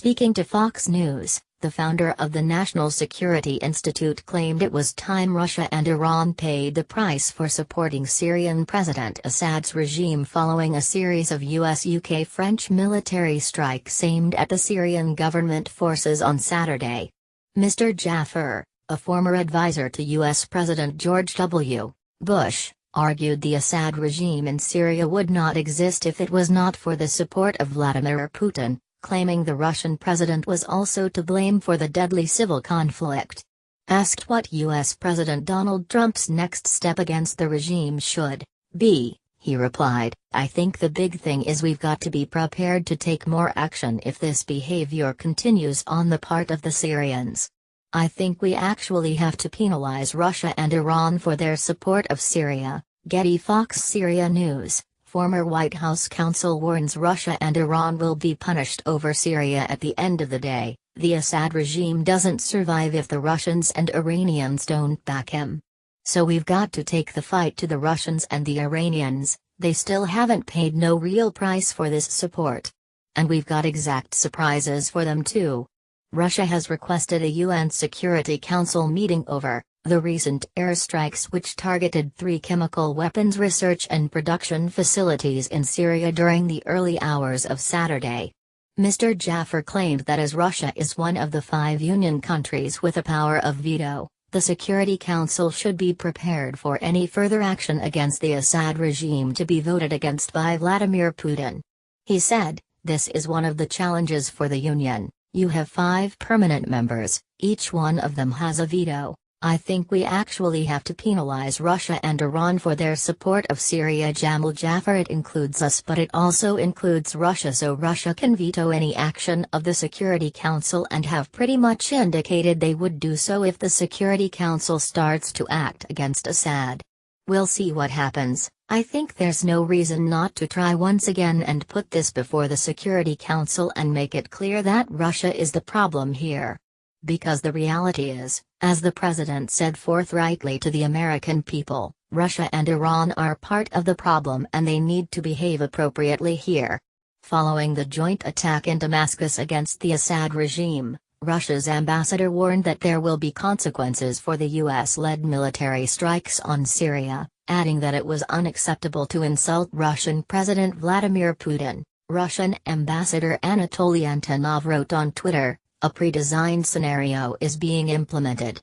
Speaking to Fox News, the founder of the National Security Institute claimed it was time Russia and Iran paid the price for supporting Syrian President Assad's regime following a series of US, UK, French military strikes aimed at the Syrian government forces on Saturday. Mr. Jaffer, a former advisor to US President George W. Bush, argued the Assad regime in Syria would not exist if it was not for the support of Vladimir Putin, claiming the Russian president was also to blame for the deadly civil conflict. Asked what U.S. President Donald Trump's next step against the regime should be, he replied, "I think the big thing is we've got to be prepared to take more action if this behavior continues on the part of the Syrians. I think we actually have to penalize Russia and Iran for their support of Syria." Getty Fox Syria News. Former White House counsel warns Russia and Iran will be punished over Syria at the end of the day. The Assad regime doesn't survive if the Russians and Iranians don't back him. So we've got to take the fight to the Russians and the Iranians. They still haven't paid no real price for this support. And we've got exact surprises for them too. Russia has requested a UN Security Council meeting over the recent airstrikes which targeted 3 chemical weapons research and production facilities in Syria during the early hours of Saturday. Mr. Jaffer claimed that as Russia is one of the 5 Union countries with a power of veto, the Security Council should be prepared for any further action against the Assad regime to be voted against by Vladimir Putin. He said, "This is one of the challenges for the Union. You have 5 permanent members, each one of them has a veto. I think we actually have to penalize Russia and Iran for their support of Syria." Jamal Jaffer: "It includes us, but it also includes Russia, so Russia can veto any action of the Security Council and have pretty much indicated they would do so if the Security Council starts to act against Assad. We'll see what happens. I think there's no reason not to try once again and put this before the Security Council and make it clear that Russia is the problem here. Because the reality is, as the president said forthrightly to the American people, Russia and Iran are part of the problem and they need to behave appropriately here." Following the joint attack in Damascus against the Assad regime, Russia's ambassador warned that there will be consequences for the US-led military strikes on Syria, adding that it was unacceptable to insult Russian President Vladimir Putin. Russian Ambassador Anatoly Antonov wrote on Twitter, "A pre-designed scenario is being implemented.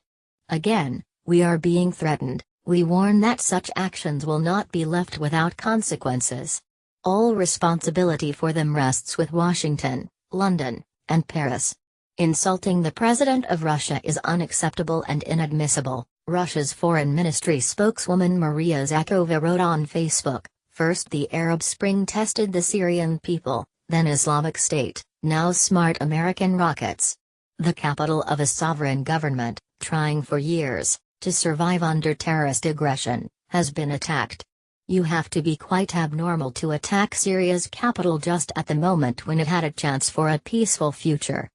Again, we are being threatened. We warn that such actions will not be left without consequences. All responsibility for them rests with Washington, London, and Paris. Insulting the president of Russia is unacceptable and inadmissible," Russia's Foreign Ministry spokeswoman Maria Zakharova wrote on Facebook. First the Arab Spring tested the Syrian people, then Islamic State, now smart American rockets. The capital of a sovereign government, trying for years to survive under terrorist aggression, has been attacked. You have to be quite abnormal to attack Syria's capital just at the moment when it had a chance for a peaceful future.